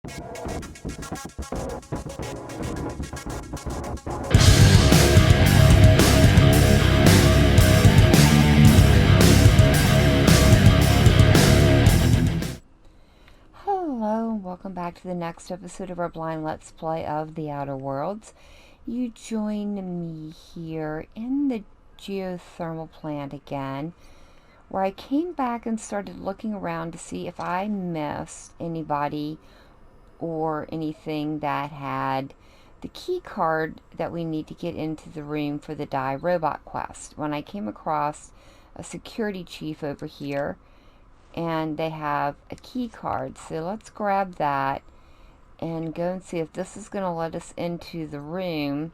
Hello, and welcome back to the next episode of our blind Let's Play of The Outer Worlds. You join me here in the geothermal plant again, where I came back and started looking around to see if I missed anybody or anything that had the key card that we need to get into the room for the Die Robot quest. When I came across a security chief over here, and they have a key card, so let's grab that and go and see if this is going to let us into the room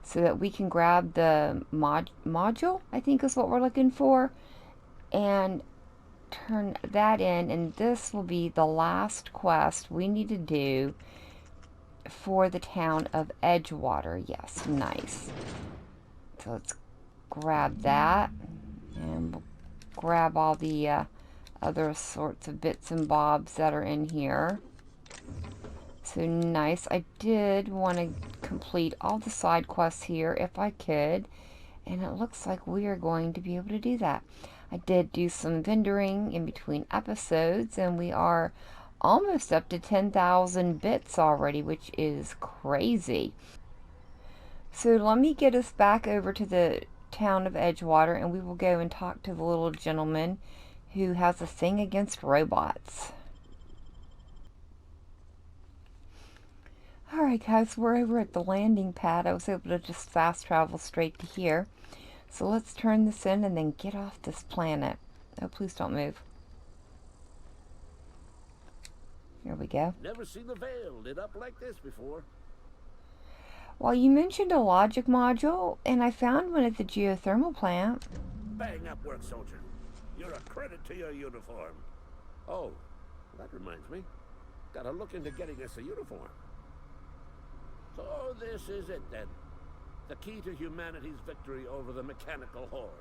so that we can grab the module, I think is what we're looking for, and turn that in. And this will be the last quest we need to do for the town of Edgewater. Yes, nice. So let's grab that, and we'll grab all the other sorts of bits and bobs that are in here. So nice. I did want to complete all the side quests here if I could, and it looks like we are going to be able to do that. I did do some vendoring in between episodes, and we are almost up to 10,000 bits already, which is crazy. So let me get us back over to the town of Edgewater, and we will go and talk to the little gentleman who has a thing against robots. Alright guys, we're over at the landing pad. I was able to just fast travel straight to here. So let's turn this in and then get off this planet. Oh, please don't move. Here we go. Never seen the Veil lit up like this before. Well, you mentioned a logic module, and I found one at the geothermal plant. Bang up work, soldier. You're a credit to your uniform. Oh, that reminds me. Gotta look into getting us a uniform. So this is it then. The key to humanity's victory over the mechanical hordes.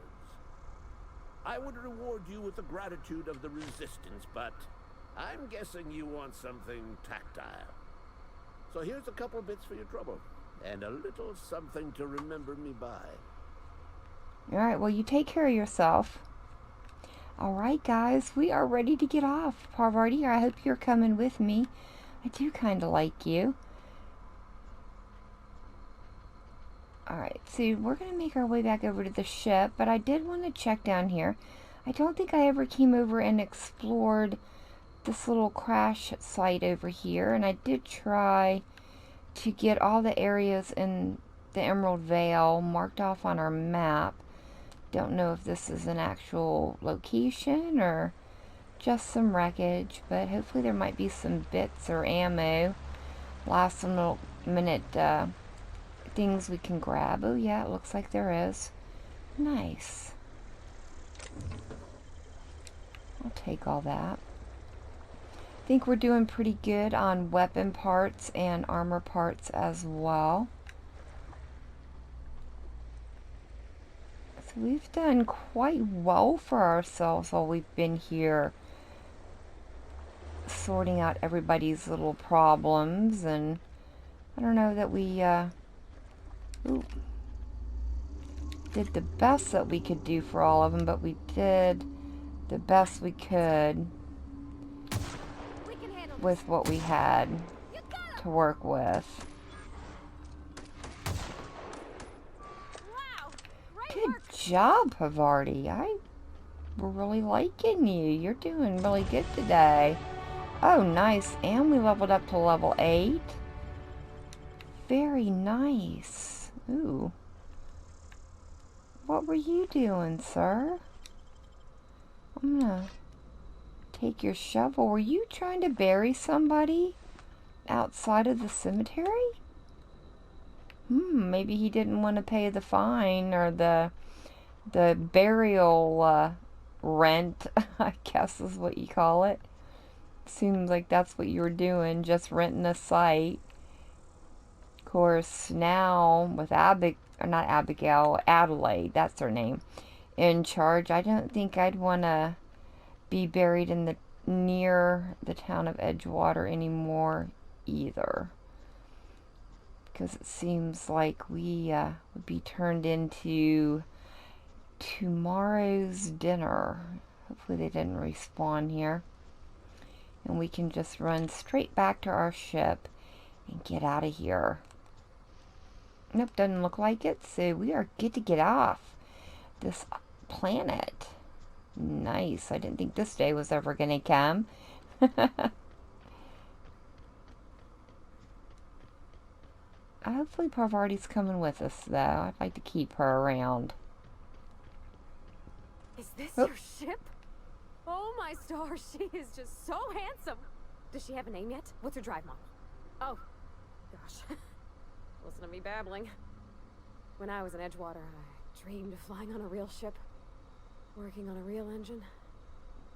I would reward you with the gratitude of the resistance, but I'm guessing you want something tactile. So here's a couple bits for your trouble, and a little something to remember me by. Alright, well, you take care of yourself. Alright guys, we are ready to get off. Parvati, I hope you're coming with me. I do kind of like you. Alright, so we're going to make our way back over to the ship, but I did want to check down here. I don't think I ever came over and explored this little crash site over here, and I did try to get all the areas in the Emerald Vale marked off on our map. Don't know if this is an actual location or just some wreckage, but hopefully there might be some bits or ammo. Last little minute things we can grab. Oh yeah, it looks like there is. Nice. I'll take all that. I think we're doing pretty good on weapon parts and armor parts as well. We've done quite well for ourselves while we've been here sorting out everybody's little problems, and I don't know that we did the best that we could do for all of them, but we did the best we could with what we had to work with. Good job, Havarti. We're really liking you. You're doing really good today. Oh, nice. And we leveled up to level 8. Very nice. Ooh. What were you doing, sir? I'm gonna take your shovel. Were you trying to bury somebody outside of the cemetery? Maybe he didn't want to pay the fine or the burial rent, I guess is what you call it. Seems like that's what you were doing, just renting a site. Of course, now with Adelaide, that's her name, in charge, I don't think I'd want to be buried in the near the town of Edgewater anymore either. Because it seems like we would be turned into tomorrow's dinner. Hopefully they didn't respawn here. And we can just run straight back to our ship and get out of here. Nope, doesn't look like it. So we are good to get off this planet. Nice. I didn't think this day was ever going to come. Hopefully Parvati's coming with us, though. I'd like to keep her around. Is this your ship? Oh my stars, she is just so handsome. Does she have a name yet? What's her drive model? Oh, gosh. Listen to me babbling. When I was in Edgewater, I dreamed of flying on a real ship, working on a real engine,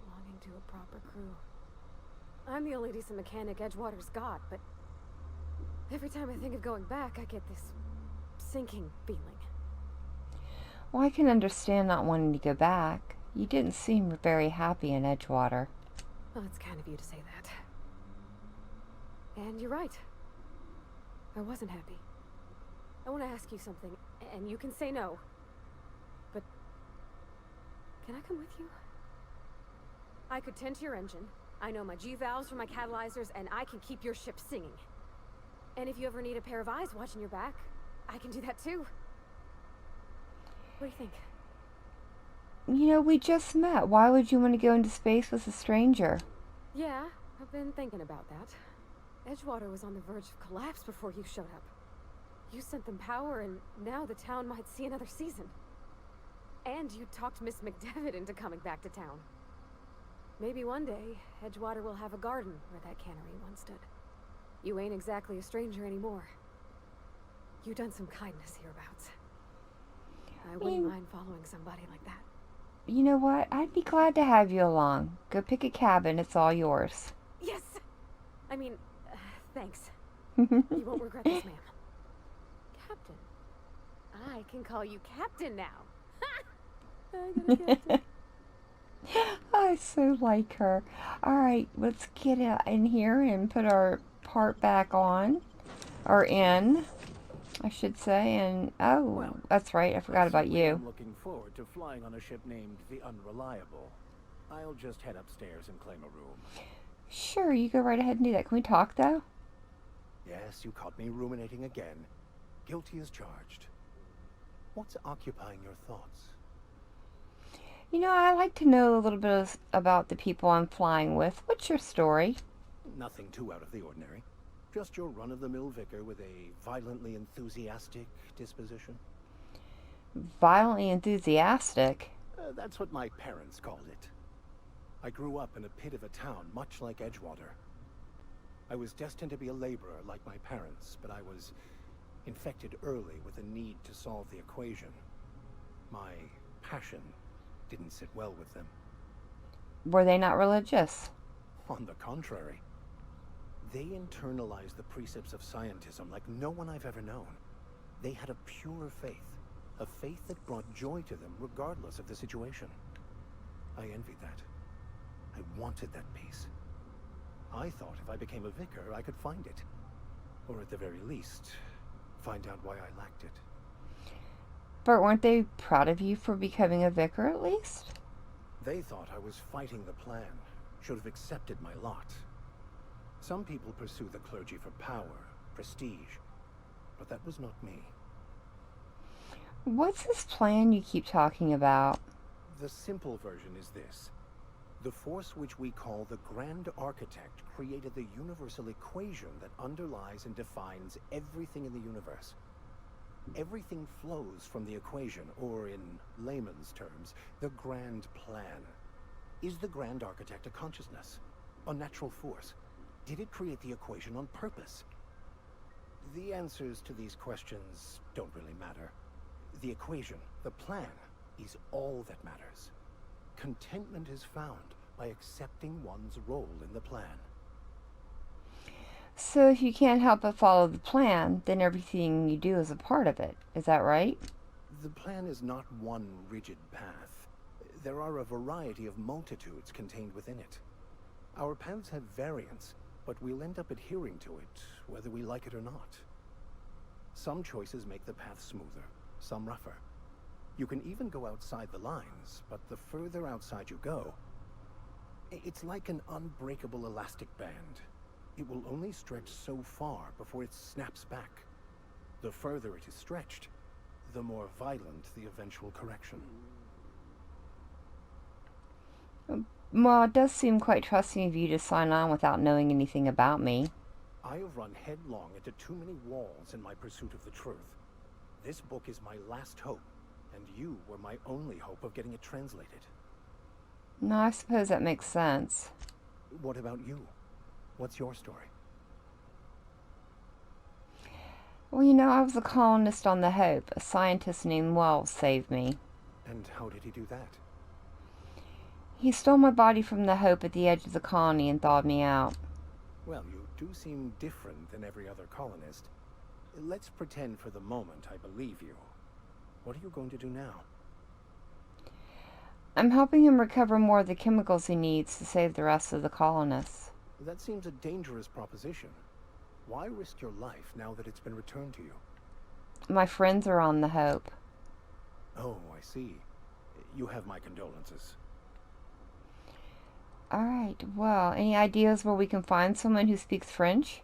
belonging to a proper crew. I'm the only decent mechanic Edgewater's got, but every time I think of going back, I get this sinking feeling. Well, I can understand not wanting to go back. You didn't seem very happy in Edgewater. Well, it's kind of you to say that. And you're right. I wasn't happy. I want to ask you something, and you can say no. But can I come with you? I could tend to your engine. I know my G-valves for my catalyzers, and I can keep your ship singing. And if you ever need a pair of eyes watching your back, I can do that too. What do you think? You know, we just met. Why would you want to go into space with a stranger? Yeah, I've been thinking about that. Edgewater was on the verge of collapse before you showed up. You sent them power, and now the town might see another season. And you talked Miss McDevitt into coming back to town. Maybe one day, Edgewater will have a garden where that cannery once stood. You ain't exactly a stranger anymore. You've done some kindness hereabouts. I wouldn't mind following somebody like that. You know what? I'd be glad to have you along. Go pick a cabin. It's all yours. Yes! I mean, thanks. You won't regret this, ma'am. Captain. I can call you Captain now. I got a captain. I so like her. Alright, let's get in here and put our part back on. Or in, I should say. And, oh, well, that's right. I forgot about you. I'm looking forward to flying on a ship named the Unreliable. I'll just head upstairs and claim a room. Sure, you go right ahead and do that. Can we talk, though? Yes, you caught me ruminating again. Guilty as charged. What's occupying your thoughts? You know, I like to know a little bit about the people I'm flying with. What's your story? Nothing too out of the ordinary. Just your run-of-the-mill vicar with a violently enthusiastic disposition. Violently enthusiastic? That's what my parents called it. I grew up in a pit of a town, much like Edgewater. I was destined to be a laborer like my parents, but I was infected early with a need to solve the equation. My passion didn't sit well with them. Were they not religious? On the contrary. They internalized the precepts of scientism like no one I've ever known. They had a pure faith, a faith that brought joy to them regardless of the situation. I envied that. I wanted that peace. I thought if I became a vicar, I could find it. Or at the very least, find out why I lacked it. But weren't they proud of you for becoming a vicar at least? They thought I was fighting the plan, should have accepted my lot. Some people pursue the clergy for power, prestige, but that was not me. What's this plan you keep talking about? The simple version is this. The force which we call the Grand Architect created the universal equation that underlies and defines everything in the universe. Everything flows from the equation, or in layman's terms, the grand plan. Is the Grand Architect a consciousness? A natural force? Did it create the equation on purpose? The answers to these questions don't really matter. The equation, the plan, is all that matters. Contentment is found by accepting one's role in the plan. So if you can't help but follow the plan, then everything you do is a part of it. Is that right? The plan is not one rigid path. There are a variety of multitudes contained within it. Our paths have variance, but we'll end up adhering to it, whether we like it or not. Some choices make the path smoother, some rougher. You can even go outside the lines, but the further outside you go, it's like an unbreakable elastic band. It will only stretch so far before it snaps back. The further it is stretched, the more violent the eventual correction. Well, it does seem quite trusting of you to sign on without knowing anything about me. I have run headlong into too many walls in my pursuit of the truth. This book is my last hope, and you were my only hope of getting it translated. No, I suppose that makes sense. What about you? What's your story? Well, you know, I was a colonist on the Hope. A scientist named Wells saved me. And how did he do that? He stole my body from the Hope at the edge of the colony and thawed me out. Well, you do seem different than every other colonist. Let's pretend for the moment I believe you. What are you going to do now? I'm helping him recover more of the chemicals he needs to save the rest of the colonists. That seems a dangerous proposition. Why risk your life now that it's been returned to you? My friends are on the Hope. Oh, I see. You have my condolences. Alright, well, any ideas where we can find someone who speaks French?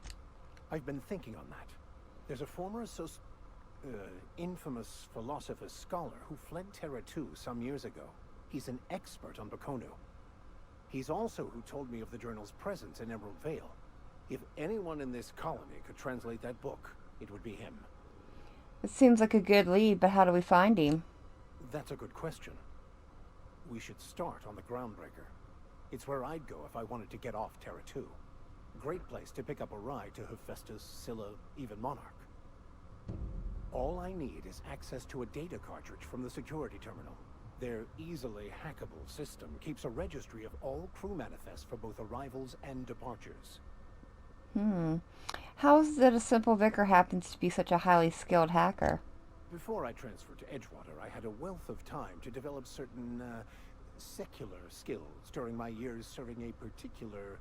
I've been thinking on that. There's a former infamous philosopher scholar who fled Terra 2 some years ago. He's an expert on Baconu. He's also who told me of the journal's presence in Emerald Vale. If anyone in this colony could translate that book, it would be him. It seems like a good lead, but how do we find him? That's a good question. We should start on the Groundbreaker. It's where I'd go if I wanted to get off Terra 2. Great place to pick up a ride to Hephaestus, Scylla, even Monarch. All I need is access to a data cartridge from the security terminal. Their easily hackable system keeps a registry of all crew manifests for both arrivals and departures. How is it that a simple vicar happens to be such a highly skilled hacker? Before I transferred to Edgewater, I had a wealth of time to develop certain, secular skills during my years serving a particular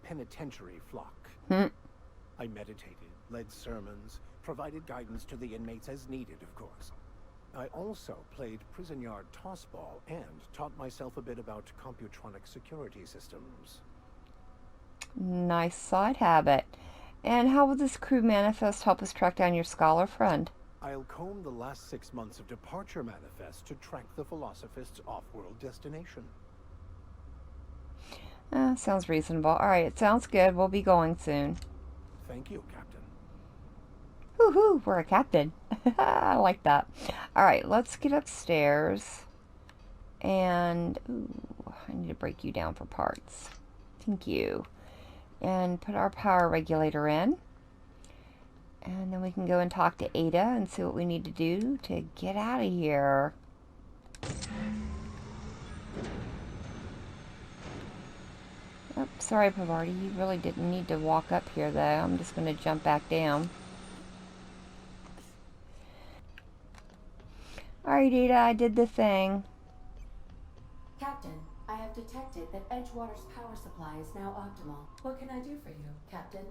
penitentiary flock. I meditated, led sermons, provided guidance to the inmates as needed, of course. I also played prison yard tossball and taught myself a bit about computronic security systems. Nice side habit. And how will this crew manifest help us track down your scholar friend? I'll comb the last 6 months of departure manifest to track the Philosophist's off-world destination. Sounds reasonable. Alright, it sounds good. We'll be going soon. Thank you, Captain. Woohoo, we're a captain. I like that. Alright, let's get upstairs. And, ooh, I need to break you down for parts. Thank you. And put our power regulator in. And then we can go and talk to Ada and see what we need to do to get out of here. Oh, sorry, Pavarti. You really didn't need to walk up here, though. I'm just going to jump back down. Alright, Ada, I did the thing. Captain, I have detected that Edgewater's power supply is now optimal. What can I do for you, Captain?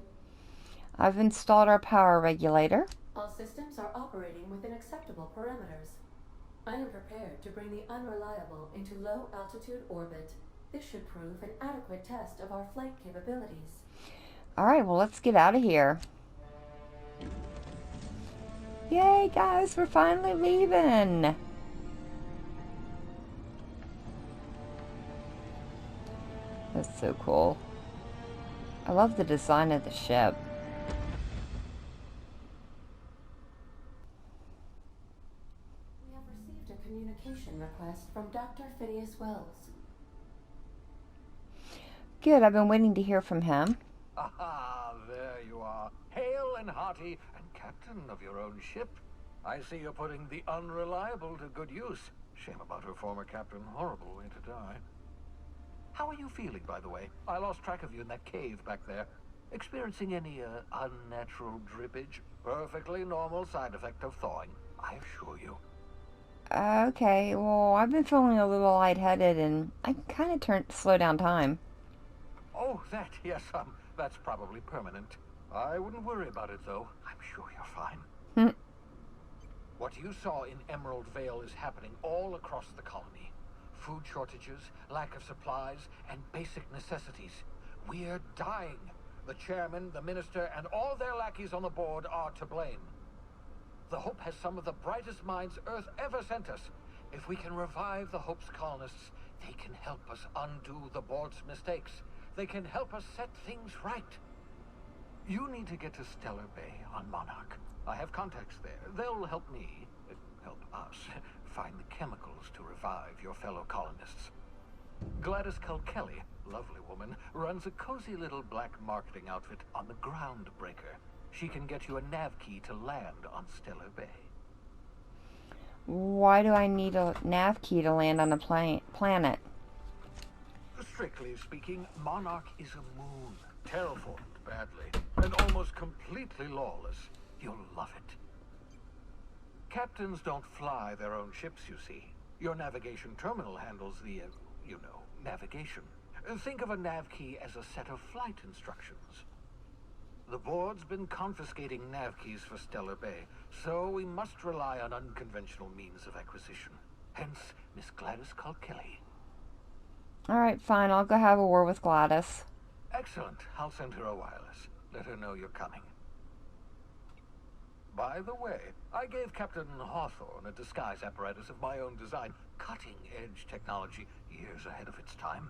I've installed our power regulator. All systems are operating within acceptable parameters. I am prepared to bring the unreliable into low-altitude orbit. This should prove an adequate test of our flight capabilities. Alright, well, let's get out of here. Yay, guys, we're finally leaving. That's so cool. I love the design of the ship. We have received a communication request from Dr. Phineas Wells. Good, I've been waiting to hear from him. Ah, there you are, hale and hearty, and captain of your own ship. I see you're putting the unreliable to good use. Shame about her former captain. Horrible way to die. How are you feeling, by the way? I lost track of you in that cave back there. Experiencing any, unnatural drippage? Perfectly normal side effect of thawing, I assure you. Okay, well, I've been feeling a little lightheaded, and I kind of slow down time. Oh, that, yes, that's probably permanent. I wouldn't worry about it, though. I'm sure you're fine. What you saw in Emerald Vale is happening all across the colony. Food shortages, lack of supplies, and basic necessities. We're dying. The chairman, the minister, and all their lackeys on the board are to blame. The Hope has some of the brightest minds Earth ever sent us. If we can revive the Hope's colonists, they can help us undo the board's mistakes. They can help us set things right. You need to get to Stellar Bay on Monarch. I have contacts there. They'll help me, help us, find the chemicals to revive your fellow colonists. Gladys Kelly, lovely woman, runs a cozy little black marketing outfit on the Groundbreaker. She can get you a nav key to land on Stellar Bay. Why do I need a nav key to land on a planet? Strictly speaking, Monarch is a moon, terraformed badly, and almost completely lawless. You'll love it. Captains don't fly their own ships, you see. Your navigation terminal handles the, navigation. Think of a nav key as a set of flight instructions. The board's been confiscating nav keys for Stellar Bay, so we must rely on unconventional means of acquisition. Hence, Miss Gladys Kelly. Alright, fine. I'll go have a word with Gladys. Excellent. I'll send her a wireless. Let her know you're coming. By the way, I gave Captain Hawthorne a disguise apparatus of my own design. Cutting-edge technology, years ahead of its time.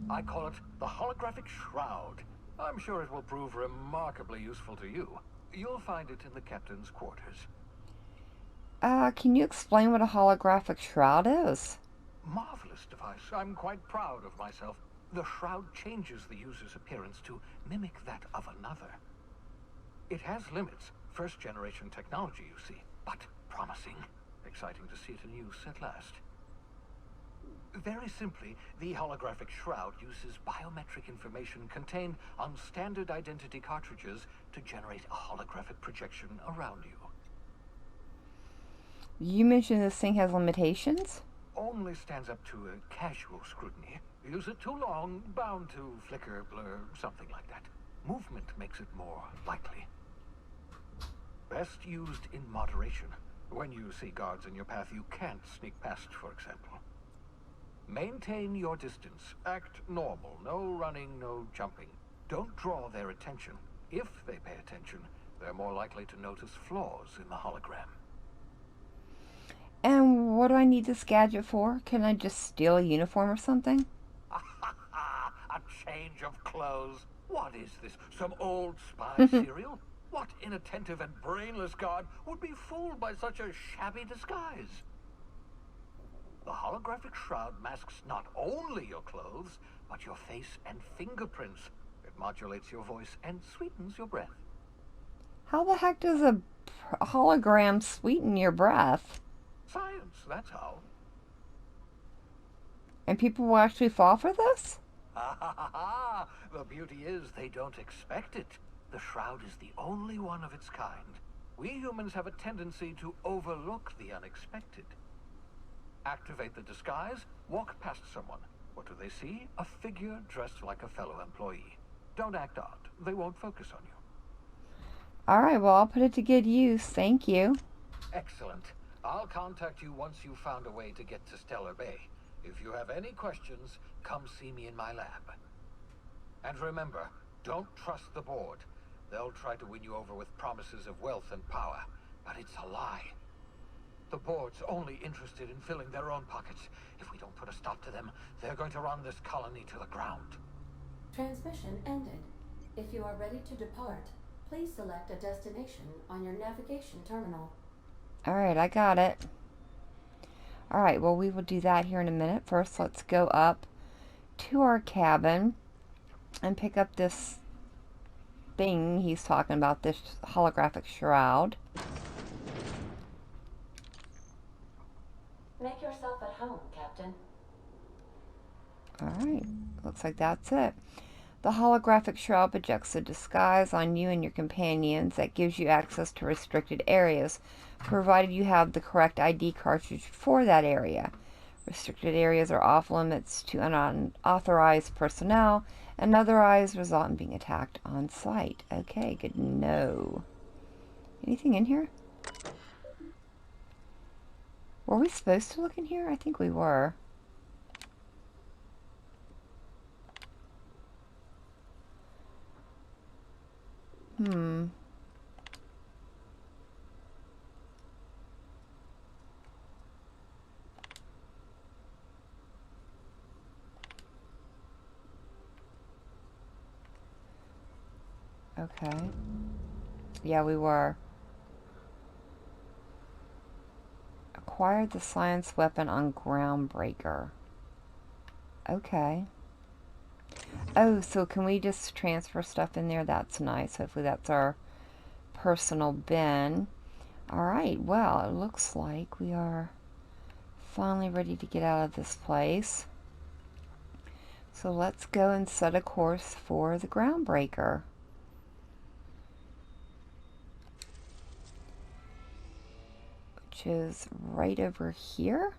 I call it the holographic shroud. I'm sure it will prove remarkably useful to you. You'll find it in the captain's quarters. Can you explain what a holographic shroud is? Marvelous device. I'm quite proud of myself. The shroud changes the user's appearance to mimic that of another. It has limits. First-generation technology, you see, but promising. Exciting to see it in use at last. Very simply, the holographic shroud uses biometric information contained on standard identity cartridges to generate a holographic projection around you. You mentioned this thing has limitations? Only stands up to a casual scrutiny. Use it too long, bound to flicker, blur, something like that. Movement makes it more likely. Best used in moderation. When you see guards in your path you can't sneak past, for example. Maintain your distance. Act normal. No running, no jumping. Don't draw their attention. If they pay attention, they're more likely to notice flaws in the hologram. And what do I need this gadget for? Can I just steal a uniform or something? A change of clothes. What is this? Some old spy serial? What inattentive and brainless guard would be fooled by such a shabby disguise? The holographic shroud masks not only your clothes, but your face and fingerprints. It modulates your voice and sweetens your breath. How the heck does a hologram sweeten your breath? Science, that's how. And people will actually fall for this? The beauty is they don't expect it. The shroud is the only one of its kind. We humans have a tendency to overlook the unexpected. Activate the disguise, walk past someone. What do they see? A figure dressed like a fellow employee. Don't act odd. They won't focus on you. Alright, well, I'll put it to good use. Thank you. Excellent. I'll contact you once you've found a way to get to Stellar Bay. If you have any questions, come see me in my lab. And remember, don't trust the board. They'll try to win you over with promises of wealth and power, but it's a lie. The board's only interested in filling their own pockets. If we don't put a stop to them, they're going to run this colony to the ground. Transmission ended. If you are ready to depart, please select a destination on your navigation terminal. Alright, I got it. Alright, well, we will do that here in a minute. First, let's go up to our cabin and pick up this thing he's talking about, this holographic shroud. Make yourself at home, Captain. Alright, looks like that's it. The holographic shroud projects a disguise on you and your companions that gives you access to restricted areas, provided you have the correct ID cartridge for that area. Restricted areas are off limits to unauthorized personnel, and otherwise result in being attacked on sight. Okay, good to know. Anything in here? Were we supposed to look in here? I think we were. Okay. Yeah, we were. Acquired the science weapon on Groundbreaker. Okay. Oh, so can we just transfer stuff in there? That's nice. Hopefully that's our personal bin. Alright, well, it looks like we are finally ready to get out of this place. So let's go and set a course for the Groundbreaker. Which is right over here.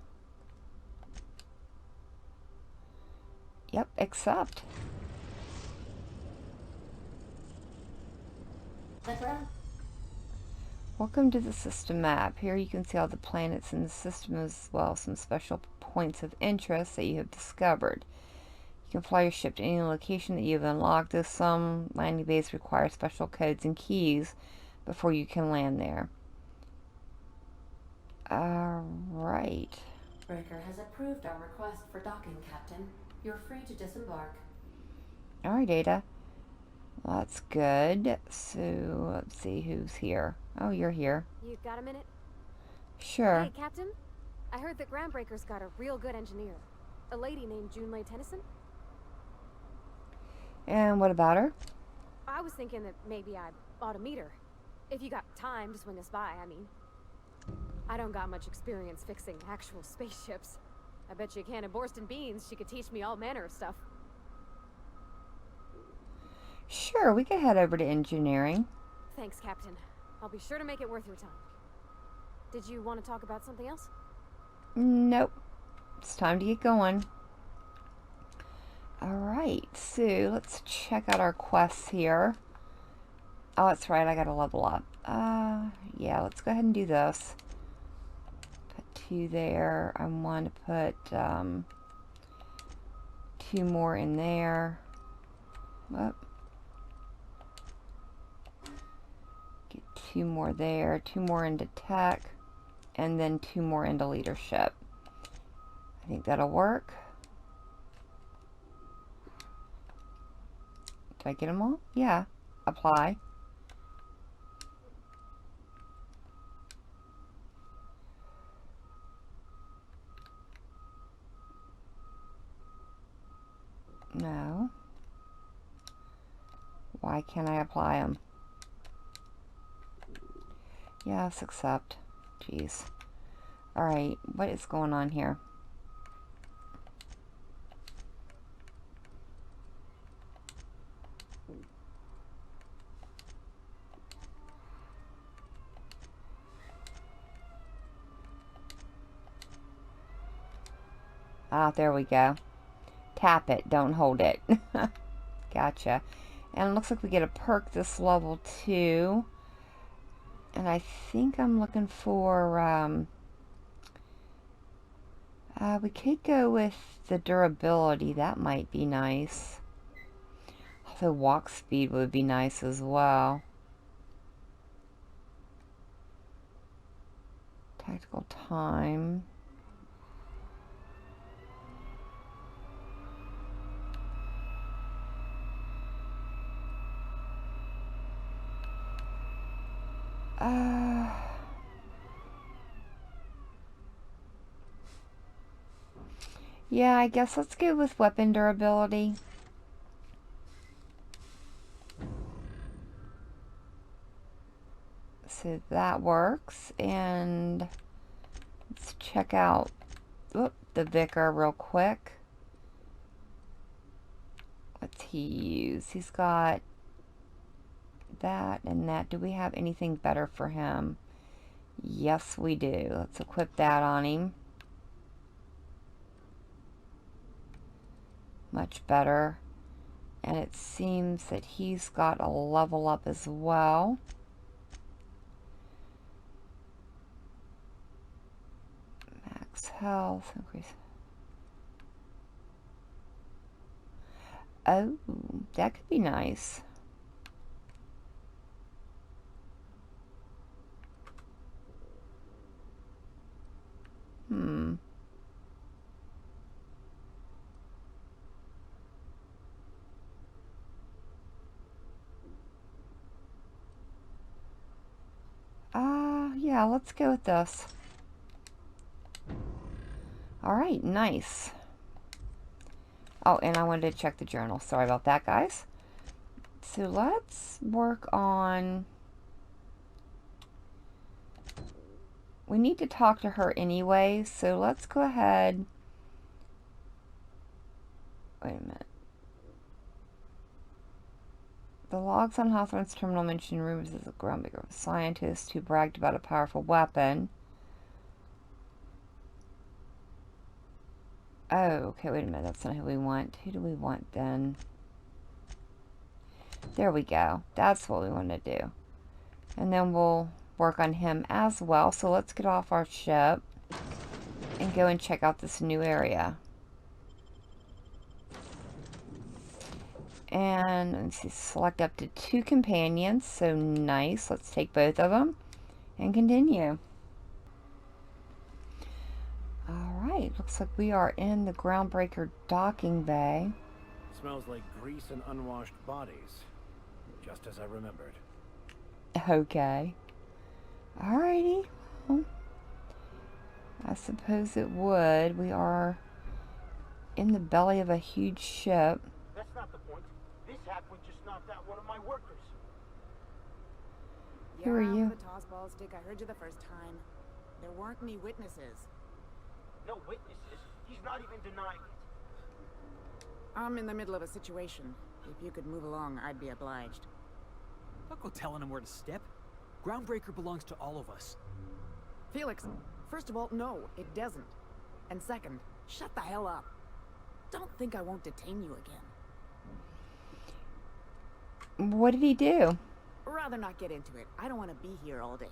Yep, accept. Welcome to the system map. Here you can see all the planets in the system as well as some special points of interest that you have discovered. You can fly your ship to any location that you have unlocked, though some landing bases require special codes and keys before you can land there. Alright. Breaker has approved our request for docking, Captain. You're free to disembark. Alright, Ada. Well, that's good. So, let's see who's here. Oh, you're here. You got a minute? Sure. Hey, Captain. I heard that Groundbreaker's got a real good engineer. A lady named Junlei Tennyson. And what about her? I was thinking that maybe I ought to meet her. If you got time to swing us by, I mean. I don't got much experience fixing actual spaceships. I bet you a can of Borston beans she could teach me all manner of stuff. Sure, we could head over to engineering. Thanks, Captain. I'll be sure to make it worth your time. Did you want to talk about something else? Nope. It's time to get going. Alright, so let's check out our quests here. Oh, that's right, I gotta level up. Yeah, let's go ahead and do this. Put 2 there. I want to put 2 more in there. Whoop. Get 2 more there, 2 more into tech, and then 2 more into leadership. I think that'll work. Did I get them all? Yeah. Apply. No. Why can't I apply them? Yes, accept. Jeez. Alright, what is going on here? Ah, there we go. Tap it, don't hold it. Gotcha. And it looks like we get a perk this level too. And I think I'm looking for, we could go with the durability. That might be nice. Although walk speed would be nice as well. Tactical time. Yeah, I guess let's go with weapon durability. So that works, and let's check out the vicar real quick. What's he use? He's got that and that. Do we have anything better for him? Yes, we do. Let's equip that on him. Much better. And it seems that he's got a level up as well. Max health increase. Oh, that could be nice. Yeah, let's go with this. Alright, nice. Oh, and I wanted to check the journal. Sorry about that, guys. So let's work on... We need to talk to her anyway, so let's go ahead... Wait a minute. The logs on Hawthorne's terminal mention rumors as a groundbreaker of a scientist who bragged about a powerful weapon. Oh, okay, wait a minute. That's not who we want. Who do we want then? There we go. That's what we want to do. And then we'll work on him as well. So let's get off our ship and go and check out this new area. And let's see, select up to 2 companions. So nice. Let's take both of them and continue. Alright, looks like we are in the Groundbreaker docking bay. Smells like grease and unwashed bodies. Just as I remembered. Okay. Alrighty. Well, I suppose it would. We are in the belly of a huge ship. That's not the point. This halfwit just knocked out one of my workers. Who are you? The tossball stick. I heard you the first time. There weren't any witnesses. No witnesses. He's not even denying it. I'm in the middle of a situation. If you could move along, I'd be obliged. Don't go telling him where to step. Groundbreaker belongs to all of us. Felix, first of all, no, it doesn't. And second, shut the hell up. Don't think I won't detain you again. What did he do? Rather not get into it. I don't want to be here all day.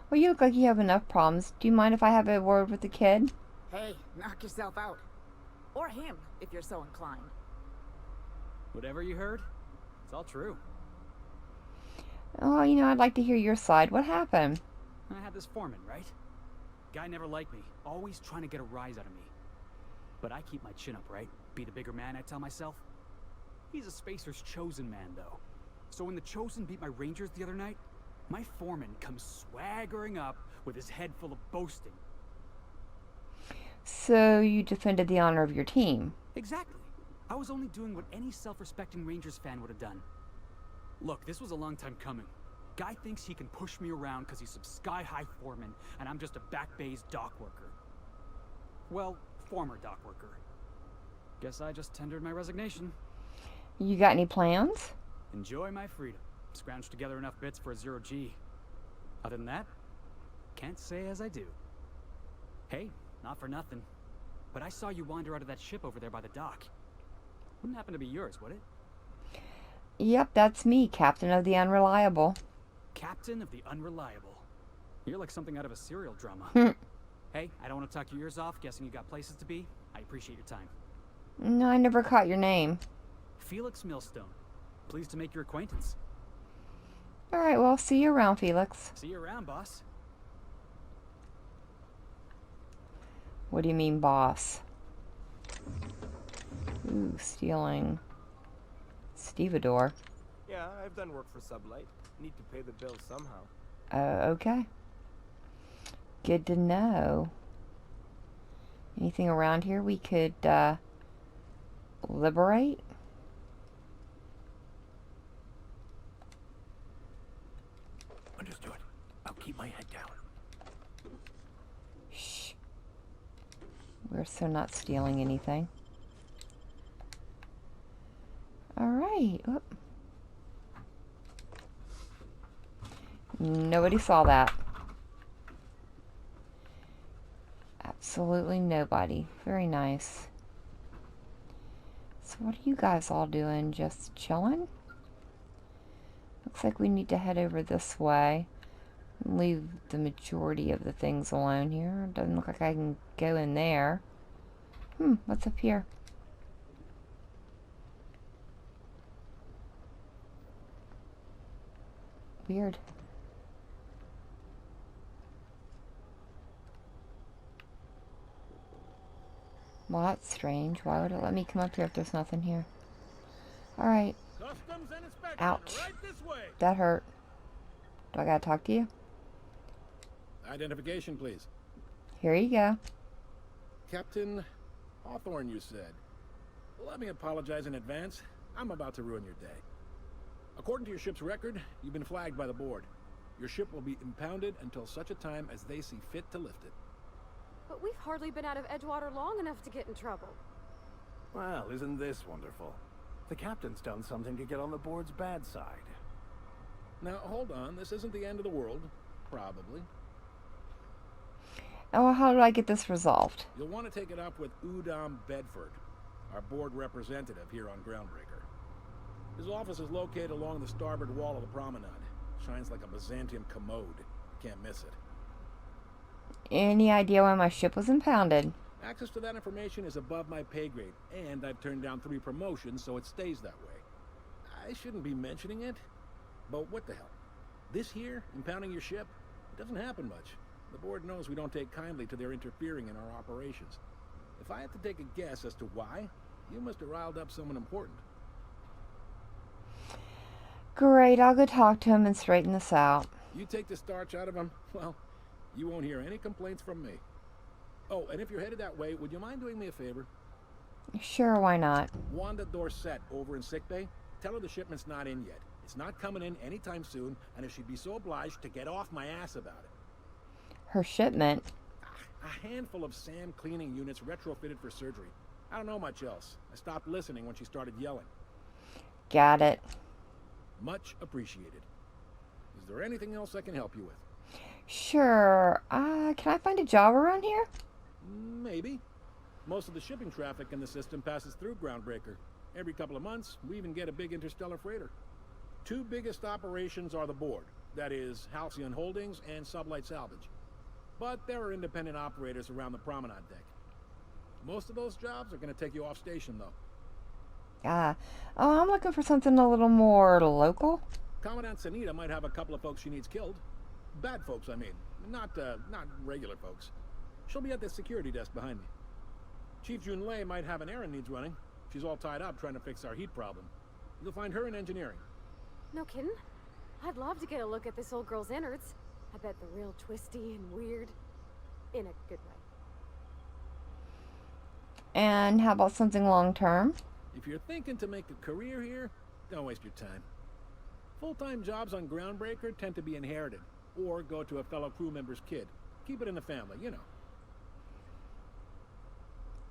Well, you look like you have enough problems. Do you mind if I have a word with the kid? Hey, knock yourself out. Or him, if you're so inclined. Whatever you heard, it's all true. Oh, you know, I'd like to hear your side. What happened? I had this foreman, right? Guy never liked me, always trying to get a rise out of me. But I keep my chin up, right? Be the bigger man, I tell myself. He's a Spacer's chosen man, though. So when the Chosen beat my Rangers the other night, my foreman comes swaggering up with his head full of boasting. So you defended the honor of your team. Exactly. I was only doing what any self-respecting Rangers fan would have done. Look, this was a long time coming. Guy thinks he can push me around because he's some sky-high foreman, and I'm just a back bay's dock worker. Well, former dock worker. Guess I just tendered my resignation. You got any plans? Enjoy my freedom. Scrounged together enough bits for a 0G. Other than that, can't say as I do. Hey, not for nothing, but I saw you wander out of that ship over there by the dock. Wouldn't happen to be yours, would it? Yep, that's me, Captain of the Unreliable. Captain of the Unreliable. You're like something out of a serial drama. Hey, I don't want to talk your ears off, guessing you got places to be. I appreciate your time. No, I never caught your name. Felix Millstone. Pleased to make your acquaintance. Alright, well, see you around, Felix. See you around, boss. What do you mean, boss? Ooh, stealing. Stevedore. Yeah, I've done work for Sublight. Need to pay the bills somehow. Okay. Good to know. Anything around here we could, liberate? Understood. I'll keep my head down. Shh. We're so not stealing anything. Alright. Nobody saw that. Absolutely nobody. Very nice. So what are you guys all doing? Just chilling? Looks like we need to head over this way. Leave the majority of the things alone here. Doesn't look like I can go in there. What's up here? Weird. Well, that's strange. Why would it let me come up here if there's nothing here? Alright. Ouch. Right this way. That hurt. Do I gotta talk to you? Identification, please. Here you go. Captain Hawthorne, you said. Let me apologize in advance. I'm about to ruin your day. According to your ship's record, you've been flagged by the board. Your ship will be impounded until such a time as they see fit to lift it. But we've hardly been out of Edgewater long enough to get in trouble. Well, isn't this wonderful? The captain's done something to get on the board's bad side. Now, hold on. This isn't the end of the world. Probably. Oh, how do I get this resolved? You'll want to take it up with Udom Bedford, our board representative here on Groundbreaker. His office is located along the starboard wall of the promenade. Shines like a Byzantium commode. Can't miss it. Any idea why my ship was impounded? Access to that information is above my pay grade, and I've turned down 3 promotions, so it stays that way. I shouldn't be mentioning it, but what the hell? This here, impounding your ship, it doesn't happen much. The board knows we don't take kindly to their interfering in our operations. If I had to take a guess as to why, you must have riled up someone important. Great, I'll go talk to him and straighten this out. You take the starch out of him, well, you won't hear any complaints from me. Oh, and if you're headed that way, would you mind doing me a favor? Sure, why not? Wanda Dorset over in sickbay, tell her the shipment's not in yet. It's not coming in anytime soon, and if she'd be so obliged to get off my ass about it. Her shipment? A handful of SAM cleaning units retrofitted for surgery. I don't know much else. I stopped listening when she started yelling. Got it. Much appreciated. Is there anything else I can help you with? Sure. Can I find a job around here? Maybe. Most of the shipping traffic in the system passes through Groundbreaker. Every couple of months, we even get a big interstellar freighter. 2 biggest operations are the board. That is, Halcyon Holdings and Sublight Salvage. But there are independent operators around the promenade deck. Most of those jobs are going to take you off station, though. Oh, I'm looking for something a little more local. Commandant Sanita might have a couple of folks she needs killed. Bad folks, I mean. Not regular folks. She'll be at the security desk behind me. Chief Junlei might have an errand needs running. She's all tied up trying to fix our heat problem. You'll find her in engineering. No kidding? I'd love to get a look at this old girl's innards. I bet they're real twisty and weird. In a good way. And how about something long term? If you're thinking to make a career here, don't waste your time. Full-time jobs on Groundbreaker tend to be inherited, or go to a fellow crew member's kid. Keep it in the family, you know.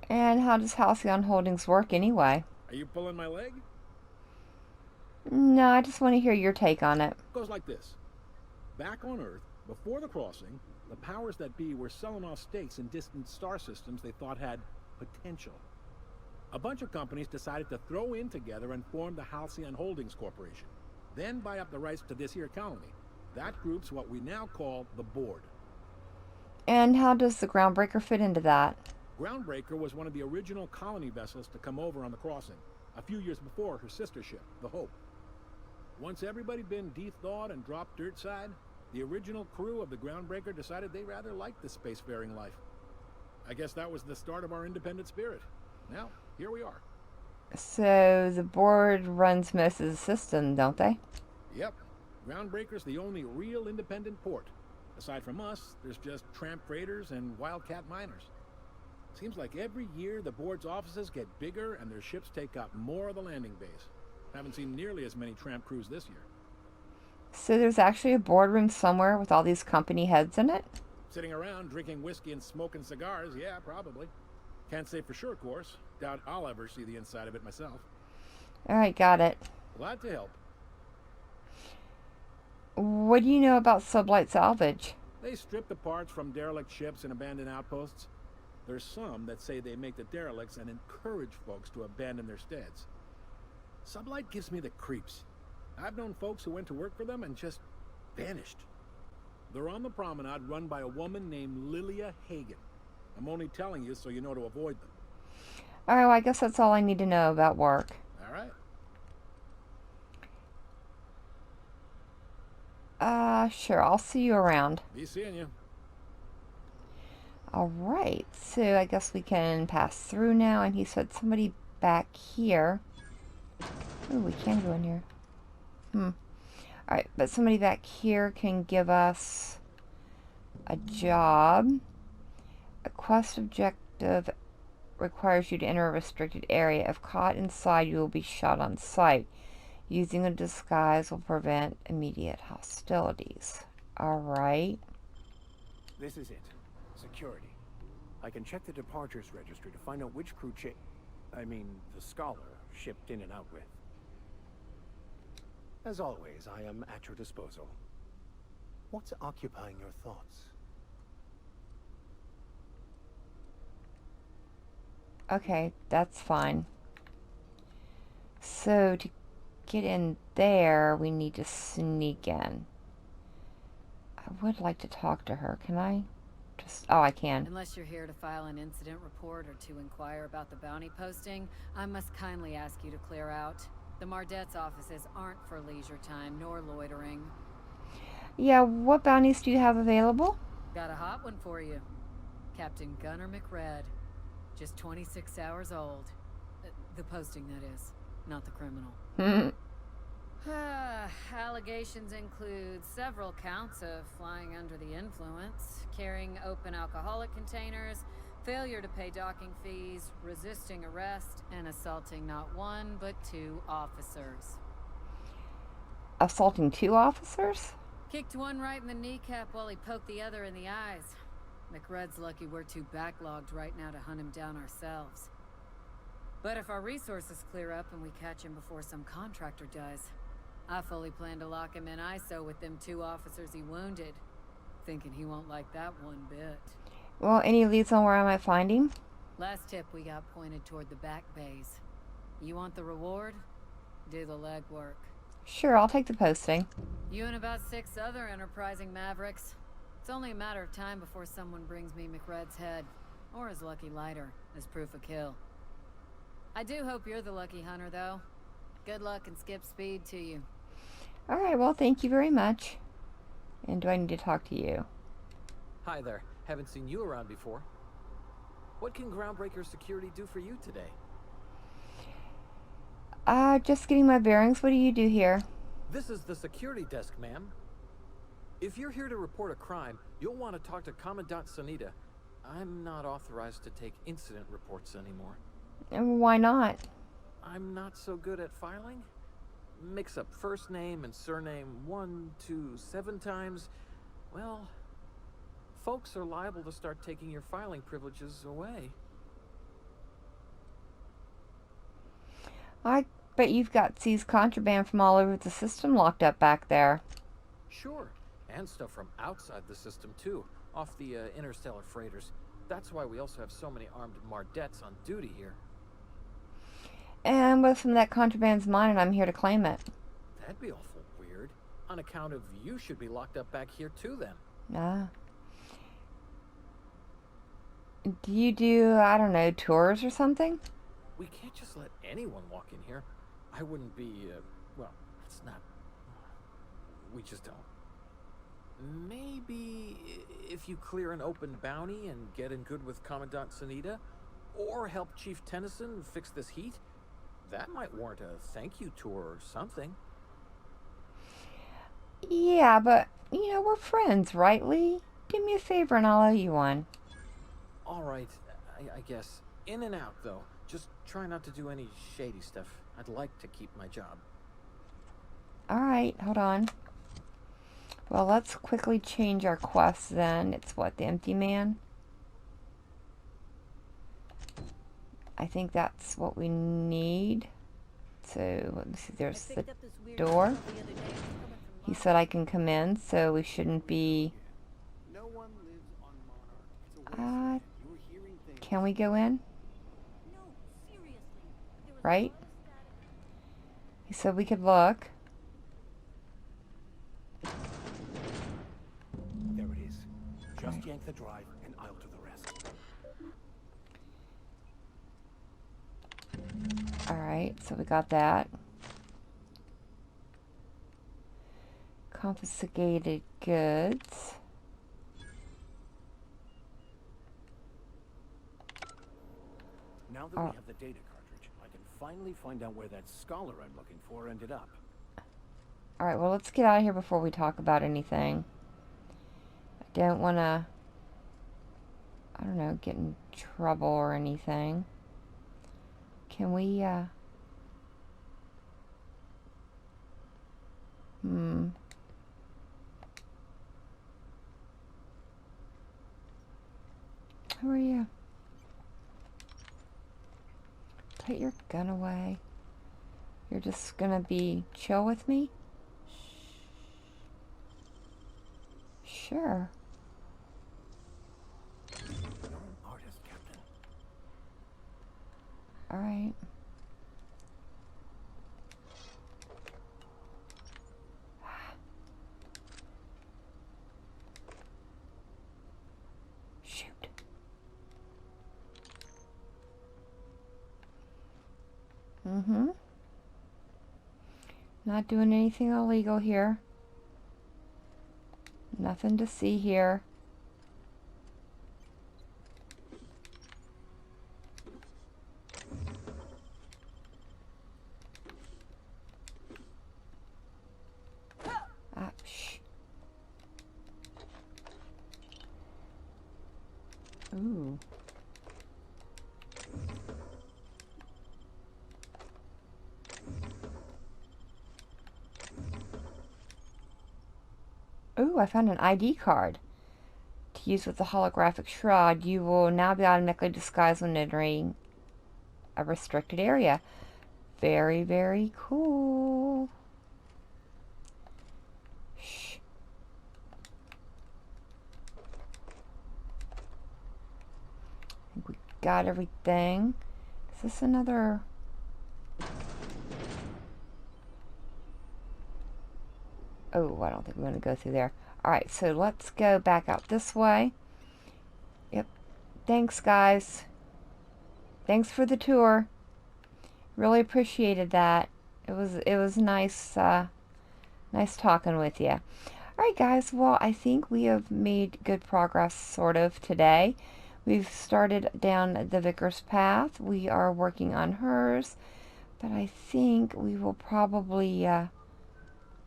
And how does Halcyon Holdings work anyway? Are you pulling my leg? No, I just want to hear your take on it. Goes like this. Back on Earth, before the crossing, the powers that be were selling off stakes in distant star systems they thought had potential. A bunch of companies decided to throw in together and form the Halcyon Holdings Corporation. Then buy up the rights to this here colony. That group's what we now call the board. And how does the Groundbreaker fit into that? Groundbreaker was one of the original colony vessels to come over on the crossing, a few years before her sister ship, the Hope. Once everybody been de-thawed and dropped dirt side, the original crew of the Groundbreaker decided they rather liked the spacefaring life. I guess that was the start of our independent spirit. Now, here we are. So the board runs most of the system, don't they? Yep. Groundbreaker's the only real independent port. Aside from us, there's just tramp freighters and wildcat miners. Seems like every year the board's offices get bigger and their ships take up more of the landing base. Haven't seen nearly as many tramp crews this year. So there's actually a boardroom somewhere with all these company heads in it? Sitting around drinking whiskey and smoking cigars, yeah, probably. Can't say for sure, of course. Doubt I'll ever see the inside of it myself. Alright, got it. Glad to help. What do you know about Sublight Salvage? They strip the parts from derelict ships and abandoned outposts. There's some that say they make the derelicts and encourage folks to abandon their steads. Sublight gives me the creeps. I've known folks who went to work for them and just vanished. They're on the promenade run by a woman named Lilia Hagen. I'm only telling you so you know to avoid them. Alright, well, I guess that's all I need to know about work. Alright. Sure, I'll see you around. Be seeing you. Alright, so I guess we can pass through now, and he said somebody back here. Oh, we can go in here. Alright, but somebody back here can give us a job. A quest objective requires you to enter a restricted area. If caught inside, you will be shot on sight. Using a disguise will prevent immediate hostilities. Alright. This is it. Security. I can check the departures registry to find out which crew the Scholar shipped in and out with. As always, I am at your disposal. What's occupying your thoughts? Okay, that's fine. So, to get in there, we need to sneak in. I would like to talk to her. Can I? Oh, I can. Unless you're here to file an incident report or to inquire about the bounty posting, I must kindly ask you to clear out. The Mardet's offices aren't for leisure time nor loitering. Yeah, what bounties do you have available? Got a hot one for you. Captain Gunnar McRed. Just 26 hours old. The posting, that is. Not the criminal. Allegations include several counts of flying under the influence, carrying open alcoholic containers, failure to pay docking fees, resisting arrest, and assaulting not one but 2 officers. Assaulting 2 officers? Kicked one right in the kneecap while he poked the other in the eyes. McRed's lucky we're too backlogged right now to hunt him down ourselves. But if our resources clear up and we catch him before some contractor does, I fully plan to lock him in ISO with them 2 officers he wounded. Thinking he won't like that one bit. Well, any leads on where I might find him? Last tip we got pointed toward the back bays. You want the reward? Do the legwork. Sure, I'll take the posting. You and about 6 other enterprising mavericks. It's only a matter of time before someone brings me McRed's head, or his lucky lighter, as proof of kill. I do hope you're the lucky hunter, though. Good luck and skip speed to you. Alright, well, thank you very much. And do I need to talk to you? Hi there. Haven't seen you around before. What can Groundbreaker Security do for you today? Just getting my bearings. What do you do here? This is the security desk, ma'am. If you're here to report a crime, you'll want to talk to Commandant Sonita. I'm not authorized to take incident reports anymore. And why not? I'm not so good at filing. Mix up first name and surname 1, 2, 7 times. Well, folks are liable to start taking your filing privileges away. I bet you've got seized contraband from all over the system locked up back there. Sure, and stuff from outside the system too, off the interstellar freighters. That's why we also have so many armed Mardets on duty here. And what if some of that contraband's mine and I'm here to claim it? That'd be awful weird. On account of you should be locked up back here too then. Ah. Do you do, I don't know, tours or something? We can't just let anyone walk in here. I wouldn't be, well, it's not... We just don't. Maybe if you clear an open bounty and get in good with Commandant Sonita, or help Chief Tennyson fix this heat, that might warrant a thank you tour or something. Yeah, but, you know, we're friends, right, Lee? Do me a favor and I'll owe you one. All right, I guess. In and out, though. Just try not to do any shady stuff. I'd like to keep my job. Alright, hold on. Well, let's quickly change our quest then. It's what, the Empty Man? I think that's what we need. So, let me see, there's the door. He said I can come in, so we shouldn't be... Can we go in? Right? He said we could look. There it is. Just yank the drive and I'll do the rest. Alright, so we got that. Confiscated goods. Now that we have the data cartridge, I can finally find out where that scholar I'm looking for ended up. Alright, well, let's get out of here before we talk about anything. I don't want to, I don't know, get in trouble or anything. Can we, Who are you? Put your gun away. You're just gonna be chill with me? Sure. You're an artist, Captain. Alright. Shoot. Not doing anything illegal here. Nothing to see here. Shh. Ooh. Ooh, I found an ID card. To use with the holographic shroud, you will now be automatically disguised when entering a restricted area. Very, very cool. Shh. I think we got everything. Is this another... Oh, I don't think we want to go through there. Alright, so let's go back out this way. Yep. Thanks, guys. Thanks for the tour. Really appreciated that. It was nice nice talking with you. Alright, guys. Well, I think we have made good progress, sort of, today. We've started down the vicar's path. We are working on hers. But I think we will probably...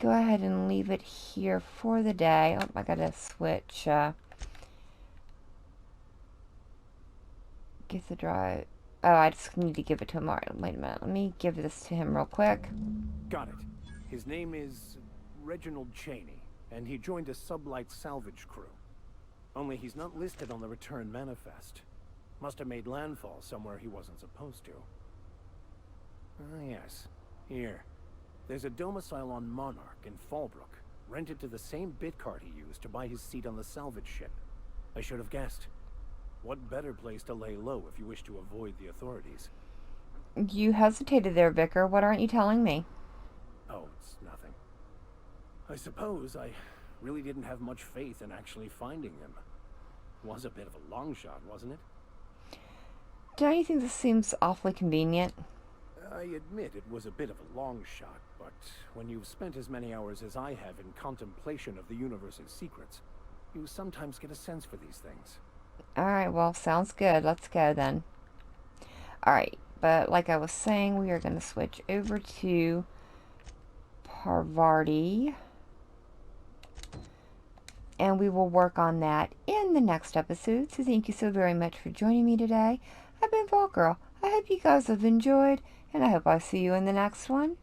go ahead and leave it here for the day. Oh, I gotta switch. Get the drive. Oh, I just need to give it to him. Wait a minute. Let me give this to him real quick. Got it. His name is Reginald Chaney, and he joined a sublight salvage crew. Only he's not listed on the return manifest. Must have made landfall somewhere he wasn't supposed to. Ah, yes. Here. There's a domicile on Monarch in Fallbrook, rented to the same bit card he used to buy his seat on the salvage ship. I should have guessed. What better place to lay low if you wish to avoid the authorities? You hesitated there, Vicar. What aren't you telling me? Oh, it's nothing. I suppose I really didn't have much faith in actually finding him. Was a bit of a long shot, wasn't it? Don't you think this seems awfully convenient? I admit it was a bit of a long shot, but when you've spent as many hours as I have in contemplation of the universe's secrets, you sometimes get a sense for these things. Alright, well, sounds good. Let's go then. Alright, but like I was saying, we are going to switch over to Parvati. And we will work on that in the next episode. So thank you so very much for joining me today. I've been Vault Girl. I hope you guys have enjoyed, and I hope I see you in the next one.